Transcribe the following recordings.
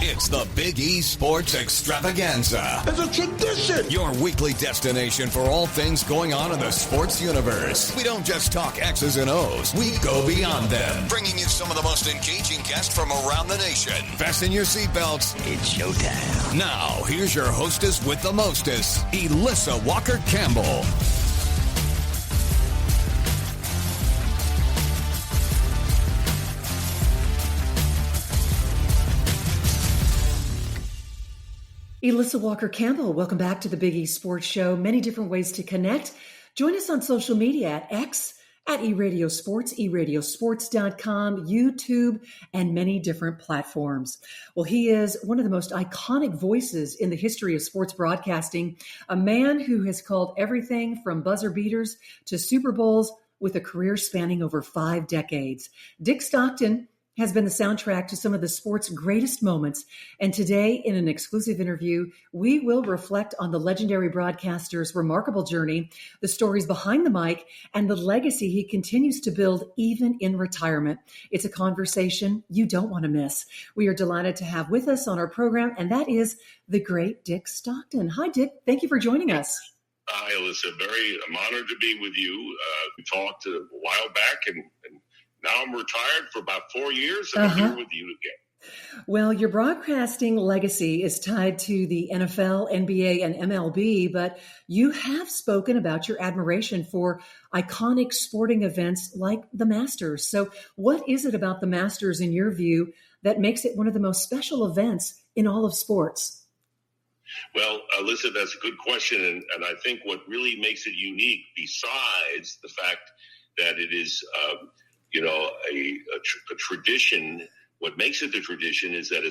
It's the Big E Sports Extravaganza. It's a tradition. Your weekly destination for all things going on in the sports universe. We don't just talk X's and O's. We go beyond them. Bringing you some of the most engaging guests from around the nation. Fasten your seatbelts. It's showtime. Now, here's your hostess with the mostest, Elissa Walker Campbell. Elissa Walker Campbell, welcome back to the Big E Sports Show. Many different ways to connect. Join us on social media at X, at eRadioSports, eRadioSports.com, YouTube, and many different platforms. Well, he is one of the most iconic voices in the history of sports broadcasting, a man who has called everything from buzzer beaters to Super Bowls with a career spanning over 5 decades. Dick Stockton has been the soundtrack to some of the sport's greatest moments. And today, in an exclusive interview, we will reflect on the legendary broadcaster's remarkable journey, the stories behind the mic, and the legacy he continues to build even in retirement. It's a conversation you don't want to miss. We are delighted to have with us on our program, and that is the great Dick Stockton. Hi, Dick. Thank you for joining us. Hi, Elissa. I'm honored to be with you. We talked a while back, and now I'm retired for about 4 years, and I'm here with you again. Well, your broadcasting legacy is tied to the NFL, NBA, and MLB, but you have spoken about your admiration for iconic sporting events like the Masters. So what is it about the Masters, in your view, that makes it one of the most special events in all of sports? Well, Alyssa, that's a good question, and I think what really makes it unique, besides the fact that it is a tradition. What makes it the tradition is that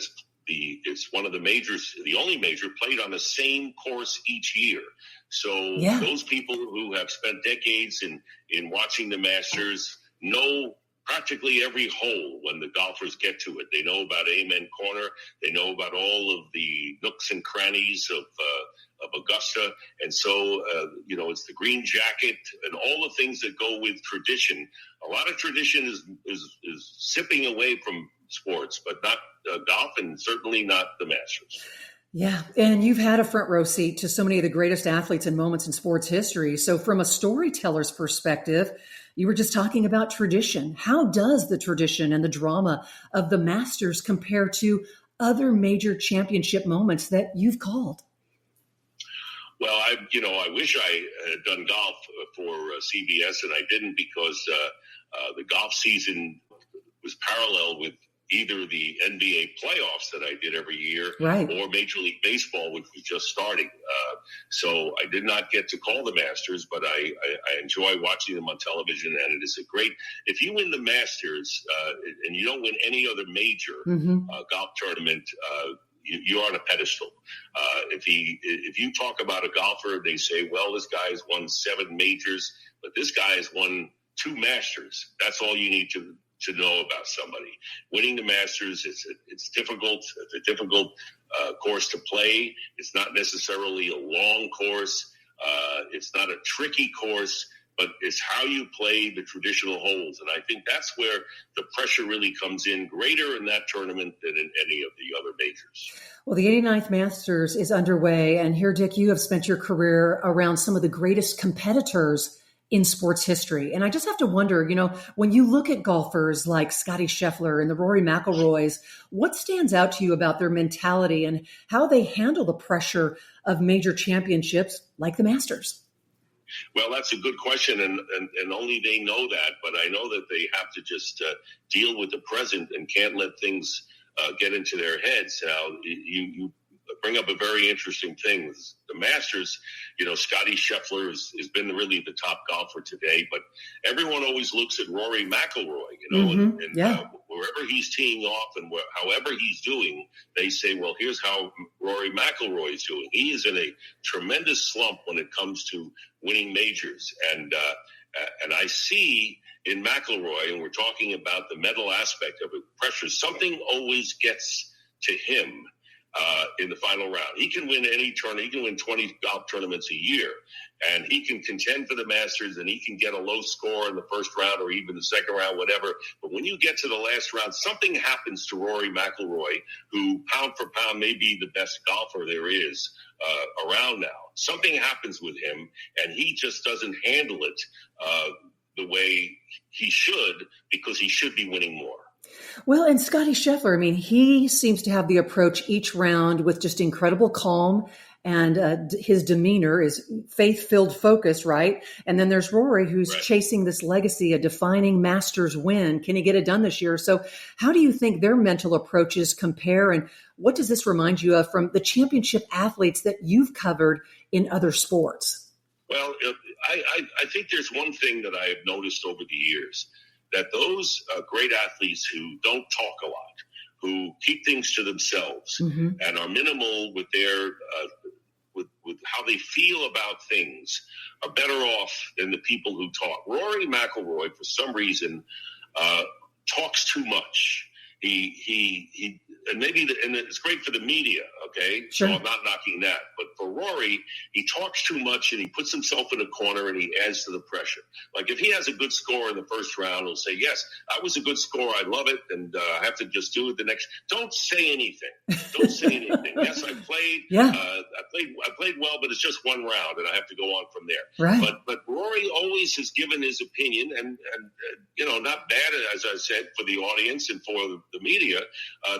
it's one of the majors, the only major played on the same course each year. So Those people who have spent decades in watching the Masters know practically every hole when the golfers get to it. They know about Amen Corner. They know about all of the nooks and crannies of Augusta. And so, it's the green jacket and all the things that go with tradition. A lot of tradition is sipping away from sports, but not golf, and certainly not the Masters. Yeah, and you've had a front row seat to so many of the greatest athletes and moments in sports history. So from a storyteller's perspective, you were just talking about tradition. How does the tradition and the drama of the Masters compare to other major championship moments that you've called? Well, I wish I had done golf for CBS, and I didn't, because the golf season was parallel with either the NBA playoffs that I did every year, right, or Major League Baseball, which was just starting. So I did not get to call the Masters, but I enjoy watching them on television, and it is a great, if you win the Masters and you don't win any other major golf tournament, you're on a pedestal. If you talk about a golfer, they say, well, this guy has won 7 majors, but this guy has won 2 Masters. That's all you need to know about somebody. Winning the Masters, it's difficult. It's a difficult course to play. It's not necessarily a long course. It's not a tricky course, but it's how you play the traditional holes. And I think that's where the pressure really comes in, greater in that tournament than in any of the other majors. Well, the 89th Masters is underway. And here, Dick, you have spent your career around some of the greatest competitors in sports history. And I just have to wonder, when you look at golfers like Scottie Scheffler and the Rory McIlroys, what stands out to you about their mentality and how they handle the pressure of major championships like the Masters? Well, that's a good question, and only they know that. But I know that they have to just deal with the present and can't let things get into their heads. Now, you bring up a very interesting thing. The Masters, Scottie Scheffler has been really the top golfer today, but everyone always looks at Rory McIlroy, and wherever he's teeing off and however he's doing, they say, well, here's how Rory McIlroy is doing. He is in a tremendous slump when it comes to winning majors. And I see in McIlroy, and we're talking about the mental aspect of it, pressure, something always gets to him. in the final round. He can win any tournament. He can win 20 golf tournaments a year, and he can contend for the Masters, and he can get a low score in the first round or even the second round, whatever. But when you get to the last round, something happens to Rory McIlroy, who pound for pound may be the best golfer there is around now. Something happens with him, and he just doesn't handle it the way he should, because he should be winning more. Well, and Scottie Scheffler, I mean, he seems to have the approach each round with just incredible calm, and his demeanor is faith-filled focus, right? And then there's Rory, who's chasing this legacy, a defining Masters win. Can he get it done this year? So how do you think their mental approaches compare, and what does this remind you of from the championship athletes that you've covered in other sports? Well, I think there's one thing that I have noticed over the years, that those great athletes who don't talk a lot, who keep things to themselves and are minimal with their with how they feel about things, are better off than the people who talk. Rory McIlroy, for some reason, talks too much. He and and it's great for the media, okay? Sure. So I'm not knocking that. But for Rory, he talks too much and he puts himself in a corner and he adds to the pressure. Like if he has a good score in the first round, he'll say, yes, that was a good score. I love it. And I have to just do it the next. Don't say anything. Don't say anything. Yes, I played. Yeah. I played well, but it's just one round and I have to go on from there. Right. But Rory always has given his opinion and not bad, as I said, for the audience and for the media,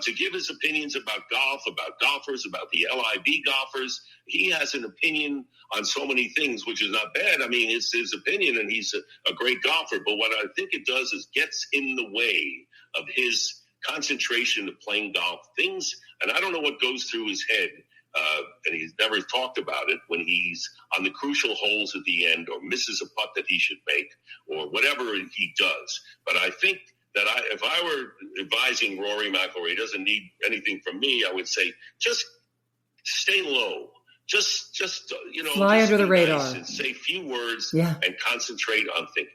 to give his opinions about golf, about golfers, about the LIV golfers. He has an opinion on so many things, which is not bad. I mean, it's his opinion, and he's a great golfer. But what I think it does is gets in the way of his concentration of playing golf. Things, and I don't know what goes through his head, and he's never talked about it, when he's on the crucial holes at the end or misses a putt that he should make or whatever he does. But I think that if I were advising Rory McIlroy, he doesn't need anything from me, I would say, just stay low. Just fly under the radar. Nice and say few words and concentrate on thinking.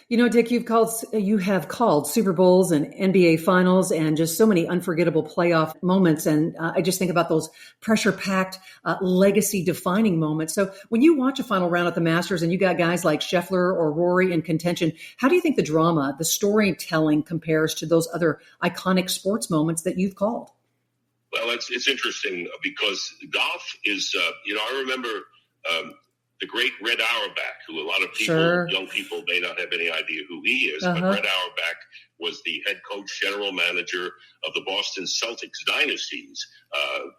You know, Dick, you have called Super Bowls and NBA finals and just so many unforgettable playoff moments. And I just think about those pressure-packed, legacy-defining moments. So when you watch a final round at the Masters and you got guys like Scheffler or Rory in contention, how do you think the drama, the storytelling compares to those other iconic sports moments that you've called? Well, it's interesting because golf is, I remember the great Red Auerbach, who a lot of people, young people, may not have any idea who he is, but Red Auerbach was the head coach, general manager of the Boston Celtics dynasties.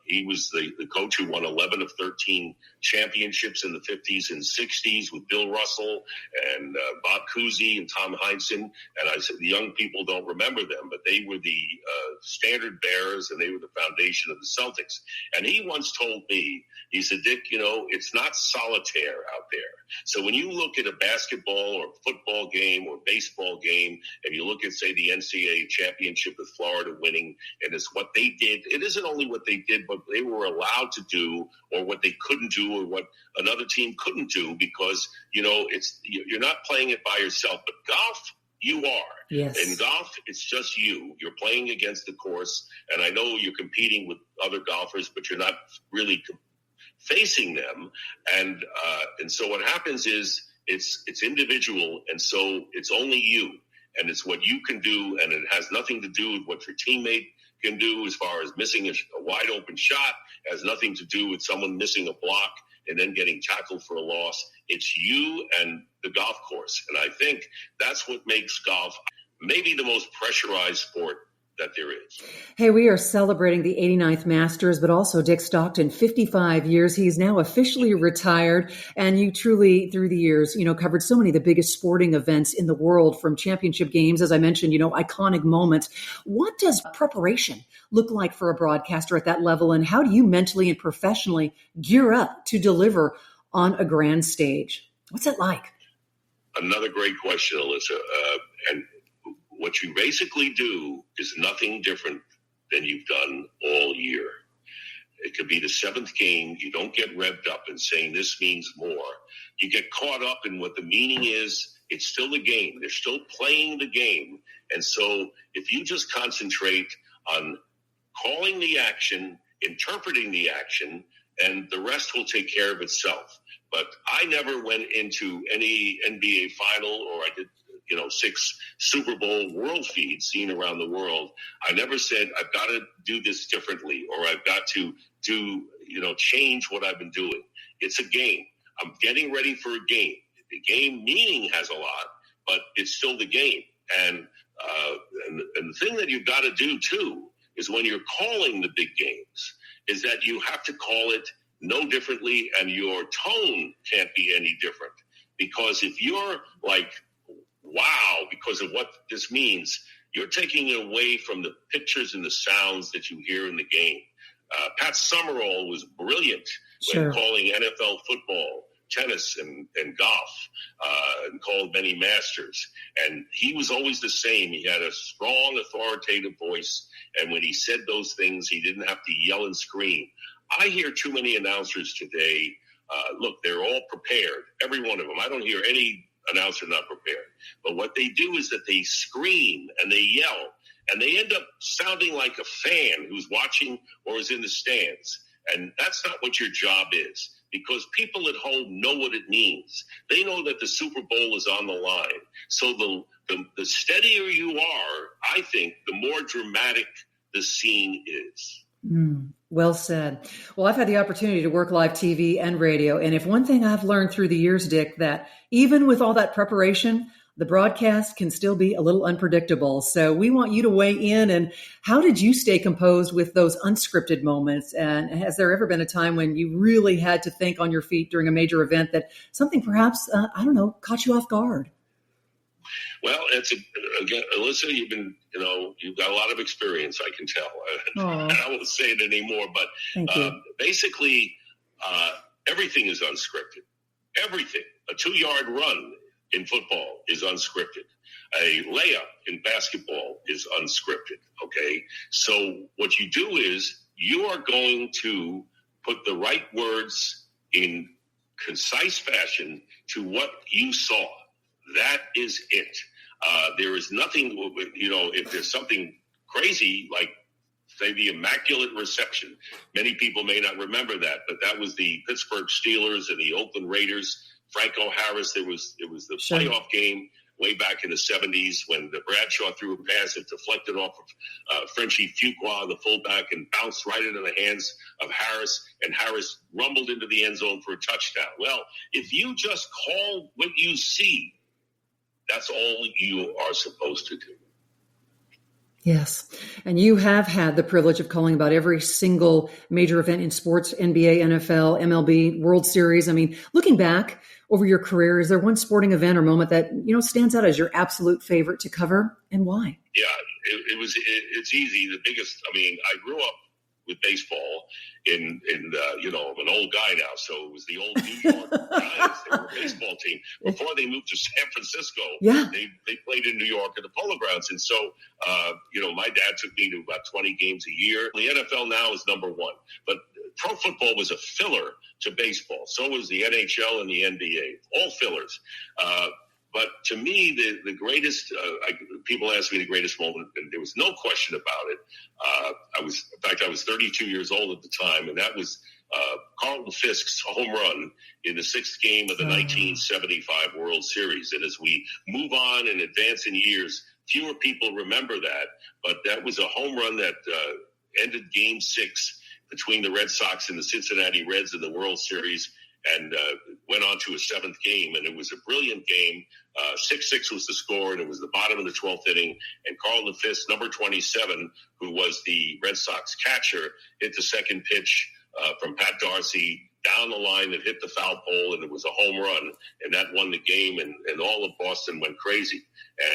He was the coach who won 11 of 13 championships in the 50s and 60s with Bill Russell and Bob Cousy and Tom Heinsohn. And I said the young people don't remember them, but they were the standard bearers and they were the foundation of the Celtics. And he once told me, he said, Dick, it's not solitaire out there. So when you look at a basketball or football game or baseball game, and you look at, say, the NCAA championship with Florida winning, and it's what they did, it isn't only what they did, but they were allowed to do, or what they couldn't do, or what another team couldn't do, because, you're not playing it by yourself. But golf, you are. Yes. In golf, it's just you. You're playing against the course, and I know you're competing with other golfers, but you're not really facing them. And so what happens is it's individual, and so it's only you, and it's what you can do, and it has nothing to do with what your teammate can do as far as missing a wide open shot. It has nothing to do with someone missing a block and then getting tackled for a loss. It's you and the golf course. And I think that's what makes golf maybe the most pressurized sport that there is. Hey, we are celebrating the 89th Masters, but also Dick Stockton, 55 years. He's now officially retired. And you truly, through the years, covered so many of the biggest sporting events in the world, from championship games, as I mentioned, iconic moments. What does preparation look like for a broadcaster at that level? And how do you mentally and professionally gear up to deliver on a grand stage? What's it like? Another great question, Elissa. And what you basically do is nothing different than you've done all year. It could be the seventh game. You don't get revved up and saying this means more. You get caught up in what the meaning is. It's still a game. They're still playing the game. And so if you just concentrate on calling the action interpreting the action, and the rest will take care of itself. But I never went into any NBA final, or I did, 6 Super Bowl world feeds seen around the world. I never said, I've got to do this differently, or I've got to change what I've been doing. It's a game. I'm getting ready for a game. The game meaning has a lot, but it's still the game. And the thing that you've got to do, too, is when you're calling the big games, is that you have to call it no differently, and your tone can't be any different. Because if you're like, wow, because of what this means, you're taking it away from the pictures and the sounds that you hear in the game. Pat Summerall was brilliant when calling NFL football, tennis, and golf, and called many masters. And he was always the same. He had a strong, authoritative voice. And when he said those things, he didn't have to yell and scream. I hear too many announcers today. Look, they're all prepared, every one of them. I don't hear any announcer not prepared. But what they do is that they scream and they yell, and they end up sounding like a fan who's watching or is in the stands. And that's not what your job is, because people at home know what it means. They know that the Super Bowl is on the line. So the steadier you are, I think, the more dramatic the scene is. Well said. Well, I've had the opportunity to work live TV and radio. And if one thing I've learned through the years, Dick, that even with all that preparation, the broadcast can still be a little unpredictable. So we want you to weigh in. And how did you stay composed with those unscripted moments? And has there ever been a time when you really had to think on your feet during a major event that something perhaps, caught you off guard? Well, again, Elissa, you've got a lot of experience, I can tell. I won't say it anymore, but basically, everything is unscripted. Everything. A 2-yard run in football is unscripted. A layup in basketball is unscripted. Okay. So what you do is you are going to put the right words in concise fashion to what you saw. That is it. There is nothing, if there's something crazy, like say the Immaculate Reception, many people may not remember that, but that was the Pittsburgh Steelers and the Oakland Raiders. Franco Harris, it was the playoff game way back in the 70s when the Bradshaw threw a pass that deflected off of Frenchie Fuqua, the fullback, and bounced right into the hands of Harris, and Harris rumbled into the end zone for a touchdown. Well, if you just call what you see, that's all you are supposed to do. Yes. And you have had the privilege of calling about every single major event in sports, NBA, NFL, MLB, World Series. I mean, looking back over your career, is there one sporting event or moment that, stands out as your absolute favorite to cover, and why? Yeah, it's easy. The biggest, I grew up with baseball I'm an old guy now. So it was the old New York Giants. They were a baseball team. Before they moved to San Francisco, they played in New York at the Polo Grounds. And so, my dad took me to about 20 games a year. The NFL now is number one. But pro football was a filler to baseball. So was the NHL and the NBA, all fillers. But to me, the greatest, people ask me the greatest moment, and there was no question about it. I was 32 years old at the time, and that was Carlton Fisk's home run in the 6th game of the 1975 World Series. And as we move on and advance in years, fewer people remember that, but that was a home run that ended Game 6 between the Red Sox and the Cincinnati Reds in the World Series, and went on to a 7th game, and it was a brilliant game. 6-6 was the score, and it was the bottom of the 12th inning, and Carlton Fisk, number 27, who was the Red Sox catcher, hit the second pitch from Pat Darcy down the line that hit the foul pole, and it was a home run, and that won the game, and all of Boston went crazy.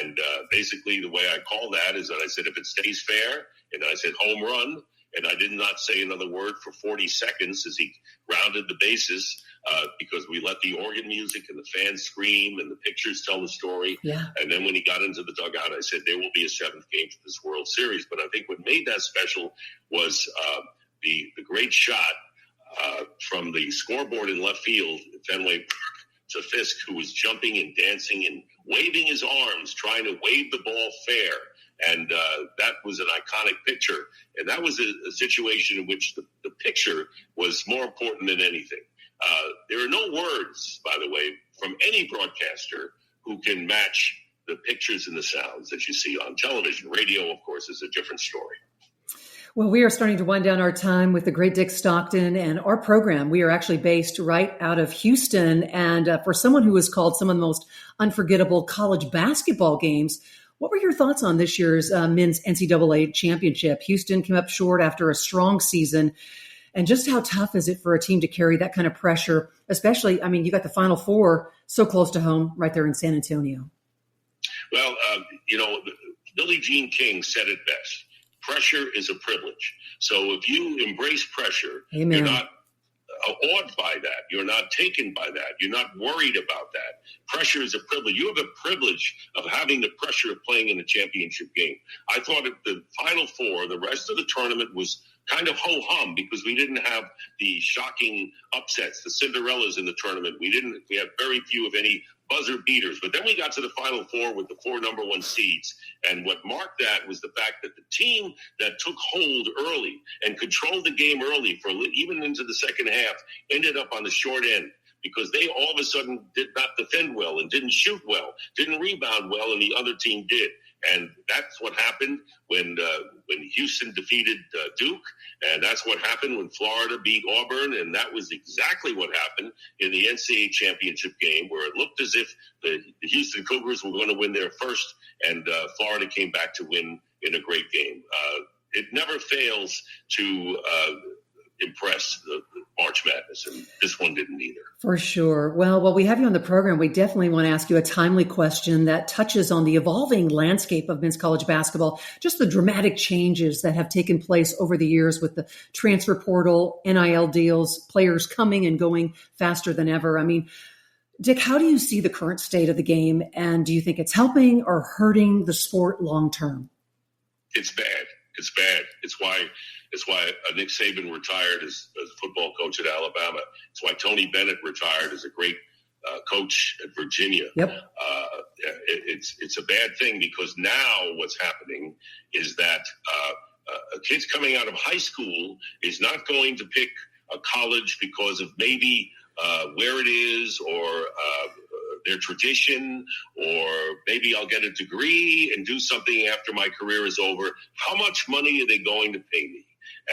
And basically the way I call that is that I said, if it stays fair, and I said home run, and I did not say another word for 40 seconds as he rounded the bases, because we let the organ music and the fans scream and the pictures tell the story. Yeah. And then when he got into the dugout, I said, there will be a 7th game to this World Series. But I think what made that special was the great shot from the scoreboard in left field at Fenway Park to Fisk, who was jumping and dancing and waving his arms, trying to wave the ball fair. And that was an iconic picture. And that was a situation in which the picture was more important than anything. There are no words, by the way, from any broadcaster who can match the pictures and the sounds that you see on television. Radio, of course, is a different story. Well, we are starting to wind down our time with the great Dick Stockton and our program. We are actually based right out of Houston. And for someone who has called some of the most unforgettable college basketball games, what were your thoughts on this year's men's NCAA championship? Houston came up short after a strong season. And just how tough is it for a team to carry that kind of pressure? Especially, I mean, you got the Final Four so close to home right there in San Antonio. Well, Billie Jean King said it best. Pressure is a privilege. So if you embrace pressure, Amen. You're not awed by that. You're not taken by that. You're not worried about that. Pressure is a privilege. You have the privilege of having the pressure of playing in a championship game. I thought at the Final Four, the rest of the tournament was kind of ho-hum because we didn't have the shocking upsets, the Cinderellas in the tournament. We had very few, if any, buzzer beaters. But then we got to the Final Four with the 4 number 1 seeds. And what marked that was the fact that the team that took hold early and controlled the game early for even into the second half ended up on the short end because they all of a sudden did not defend well and didn't shoot well, didn't rebound well, and the other team did. And that's what happened when Houston defeated Duke, and that's what happened when Florida beat Auburn, and that was exactly what happened in the NCAA championship game, where it looked as if the Houston Cougars were going to win their first, and Florida came back to win in a great game. It never fails to impress the March Madness, and this one didn't either. For sure. Well, while we have you on the program, we definitely want to ask you a timely question that touches on the evolving landscape of men's college basketball, just the dramatic changes that have taken place over the years with the transfer portal, NIL deals, players coming and going faster than ever. I mean, Dick, how do you see the current state of the game, and do you think it's helping or hurting the sport long term? It's bad. It's bad. It's why Nick Saban retired as football coach at Alabama. It's why Tony Bennett retired as a great coach at Virginia. Yep. It's a bad thing because now what's happening is that a kid coming out of high school is not going to pick a college because of maybe where it is or their tradition, or maybe I'll get a degree and do something after my career is over. How much money are they going to pay me?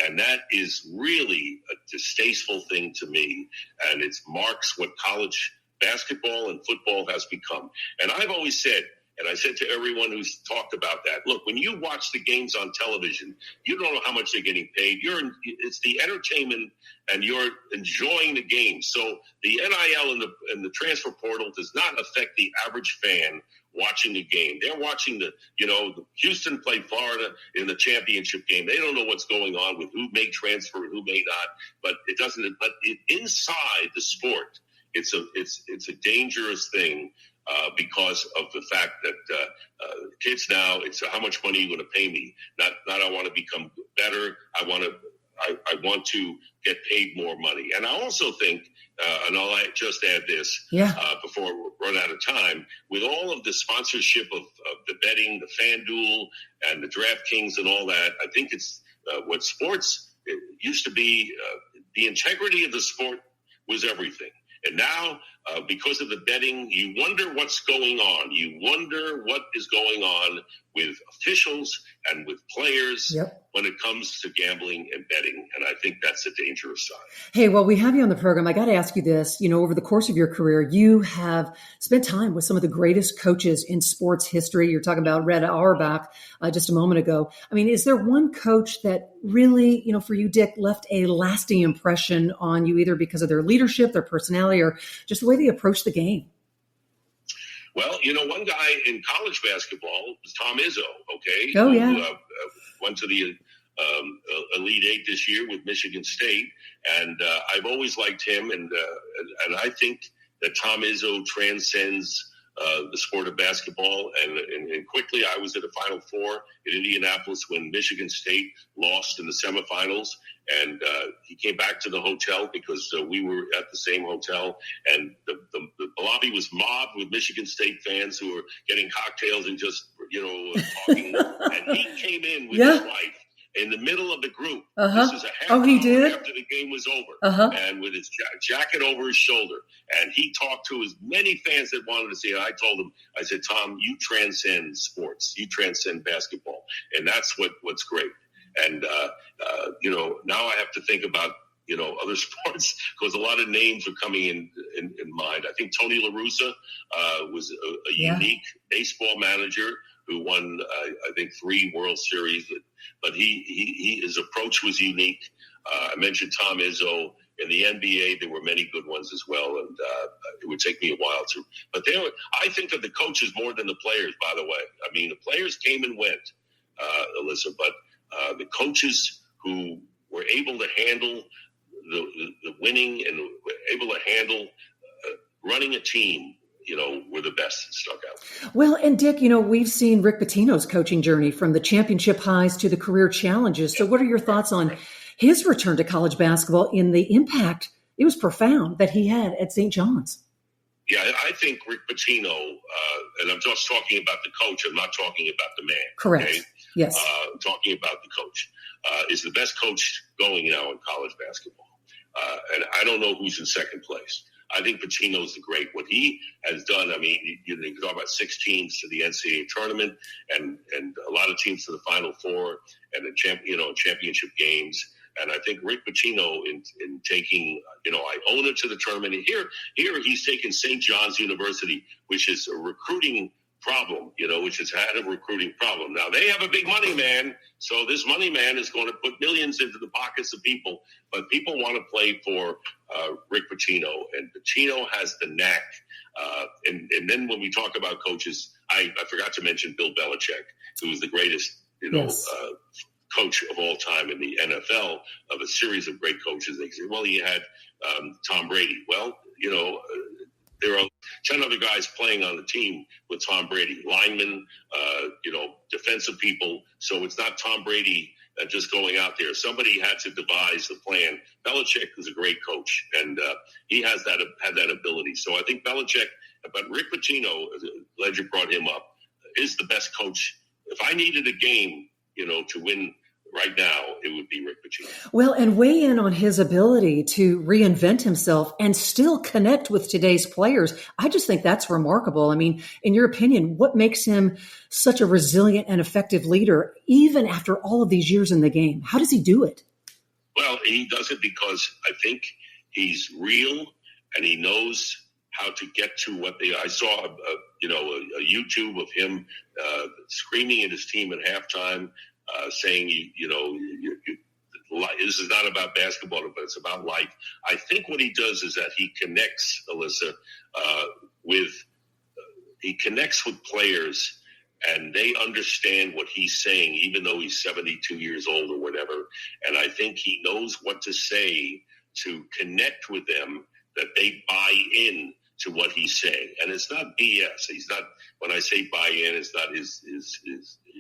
And that is really a distasteful thing to me. And it marks what college basketball and football has become. And I've always said, and I said to everyone who's talked about that, look, when you watch the games on television, you don't know how much they're getting paid. It's the entertainment, and you're enjoying the game. So the NIL and the transfer portal does not affect the average fan watching the game. They're watching Houston played Florida in the championship game. They don't know what's going on with who may transfer and who may not. But it doesn't. But inside the sport, it's a dangerous thing. Because of the fact that kids now, it's how much money are you going to pay me? Not I want to become better. I want to get paid more money. And I also think, and I'll just add this before we run out of time, with all of the sponsorship of the betting, the FanDuel, and the DraftKings and all that, I think it's what sports used to be. The integrity of the sport was everything. And now, because of the betting, you wonder what's going on. You wonder what is going on with officials and with players when it comes to gambling and betting. And I think that's a dangerous sign. Hey, well, we have you on the program. I got to ask you this. Over the course of your career, you have spent time with some of the greatest coaches in sports history. You're talking about Red Auerbach just a moment ago. I mean, is there one coach that really, for you, Dick, left a lasting impression on you, either because of their leadership, their personality, or just the way they approach the game? Well, one guy in college basketball was Tom Izzo, okay? Oh, yeah. Who went to the Elite Eight this year with Michigan State. And I've always liked him. And I think that Tom Izzo transcends the sport of basketball. And quickly, I was at the Final Four in Indianapolis when Michigan State lost in the semifinals. And he came back to the hotel because we were at the same hotel. And the lobby was mobbed with Michigan State fans who were getting cocktails and just, talking. And he came in with his wife. in the middle of the group. Uh-huh. This is a half hour he did? After the game was over. Uh-huh. And with his jacket over his shoulder. And he talked to as many fans that wanted to see it. I told him, I said, Tom, you transcend sports. You transcend basketball. And that's what's great. And, now I have to think about, other sports, because a lot of names are coming in mind. I think Tony La Russa was a unique baseball manager who won, I think, 3 World Series. But his approach was unique. I mentioned Tom Izzo. In the NBA, there were many good ones as well, and it would take me a while to. But I think of the coaches more than the players, by the way. I mean, the players came and went, Elissa, but the coaches who were able to handle the winning and were able to handle running a team, were the best that stuck out. Well, and Dick, we've seen Rick Pitino's coaching journey from the championship highs to the career challenges. So what are your thoughts on his return to college basketball in the impact, it was profound, that he had at St. John's? Yeah, I think Rick Pitino, and I'm just talking about the coach, I'm not talking about the man. Correct. Okay? Yes. I'm talking about the coach. Is the best coach going now in college basketball. And I don't know who's in second place. I think Pitino's the great. What he has done, I mean, you can talk about 6 teams to the NCAA tournament and a lot of teams to the Final Four and championship games. And I think Rick Pitino in taking, Iona to the tournament. Here he's taken St. John's University, which is a recruiting problem, which has had a recruiting problem. Now, they have a big money man, so this money man is going to put millions into the pockets of people, but people want to play for Rick Pitino, and Pitino has the knack. And then when we talk about coaches, I forgot to mention Bill Belichick, who was the greatest, Yes. Coach of all time in the NFL, of a series of great coaches. They say, well, he had Tom Brady. Well, there are 10 other guys playing on the team with Tom Brady, linemen, defensive people. So it's not Tom Brady just going out there. Somebody had to devise the plan. Belichick is a great coach, and he had that ability. So I think Belichick, but Rick Pitino, glad you brought him up, is the best coach. If I needed a game, to win right now, it would be Rick Pitino. Well, and weigh in on his ability to reinvent himself and still connect with today's players. I just think that's remarkable. I mean, in your opinion, what makes him such a resilient and effective leader, even after all of these years in the game? How does he do it? Well, he does it because I think he's real and he knows how to get to what I saw, a YouTube of him screaming at his team at halftime, saying, this is not about basketball, but it's about life. I think what he does is that he connects, Elissa, he connects with players, and they understand what he's saying, even though he's 72 years old or whatever. And I think he knows what to say to connect with them, that they buy in to what he's saying. And it's not BS. He's not, when I say buy in, it's not his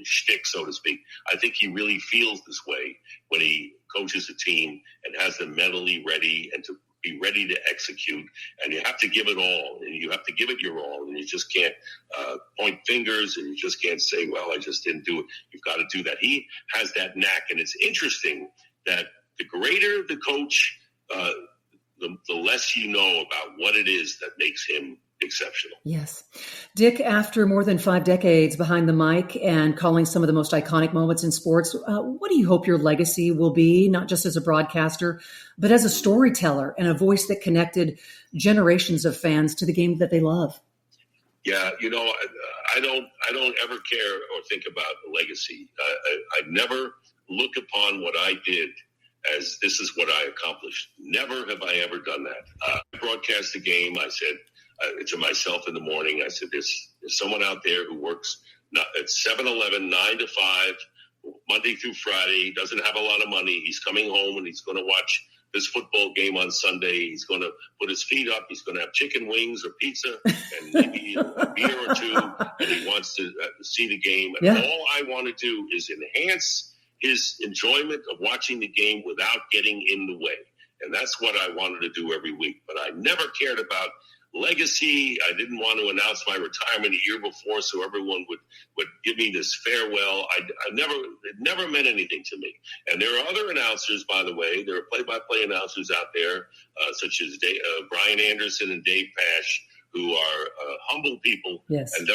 shtick, so to speak. I think he really feels this way when he coaches a team and has them mentally ready and to be ready to execute. And you have to give it all, and you have to give it your all. And you just can't point fingers, and you just can't say, well, I just didn't do it. You've got to do that. He has that knack. And it's interesting that the greater the coach, the less you know about what it is that makes him exceptional. Yes. Dick, after more than 5 decades behind the mic and calling some of the most iconic moments in sports, what do you hope your legacy will be, not just as a broadcaster, but as a storyteller and a voice that connected generations of fans to the game that they love? Yeah, I don't ever care or think about the legacy. I never look upon what I did as this is what I accomplished. Never have I ever done that. I broadcast the game. I said to myself in the morning, I said, there's someone out there who works at 7-Eleven, 9 to 5, Monday through Friday. He doesn't have a lot of money. He's coming home and he's going to watch this football game on Sunday. He's going to put his feet up. He's going to have chicken wings or pizza and maybe a beer or two. And he wants to see the game. And all I want to do is enhance his enjoyment of watching the game without getting in the way. And that's what I wanted to do every week. But I never cared about legacy. I didn't want to announce my retirement a year before so everyone would give me this farewell. It never meant anything to me. And there are other announcers, by the way. There are play-by-play announcers out there, such as Brian Anderson and Dave Pash, who are humble people. Yes. And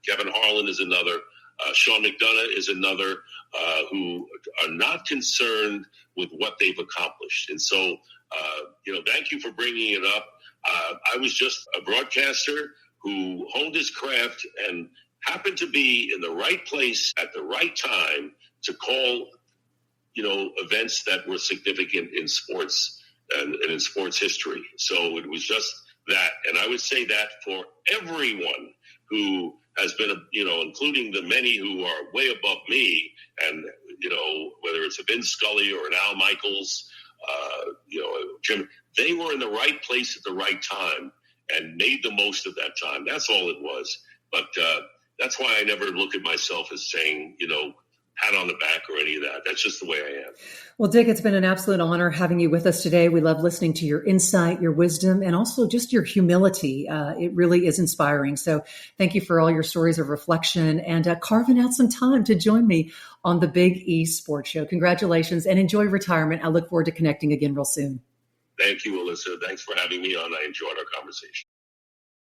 Kevin Harlan is another. Sean McDonough is another, who are not concerned with what they've accomplished. And so, thank you for bringing it up. I was just a broadcaster who honed his craft and happened to be in the right place at the right time to call, events that were significant in sports and in sports history. So it was just that. And I would say that for everyone who has been, including the many who are way above me, and, whether it's a Vin Scully or an Al Michaels, Jim, they were in the right place at the right time and made the most of that time. That's all it was. But that's why I never look at myself as saying, pat on the back or any of that. That's just the way I am. Well, Dick, it's been an absolute honor having you with us today. We love listening to your insight, your wisdom, and also just your humility. It really is inspiring. So thank you for all your stories of reflection and carving out some time to join me on the Big E Sports Show. Congratulations and enjoy retirement. I look forward to connecting again real soon. Thank you, Elissa. Thanks for having me on. I enjoyed our conversation.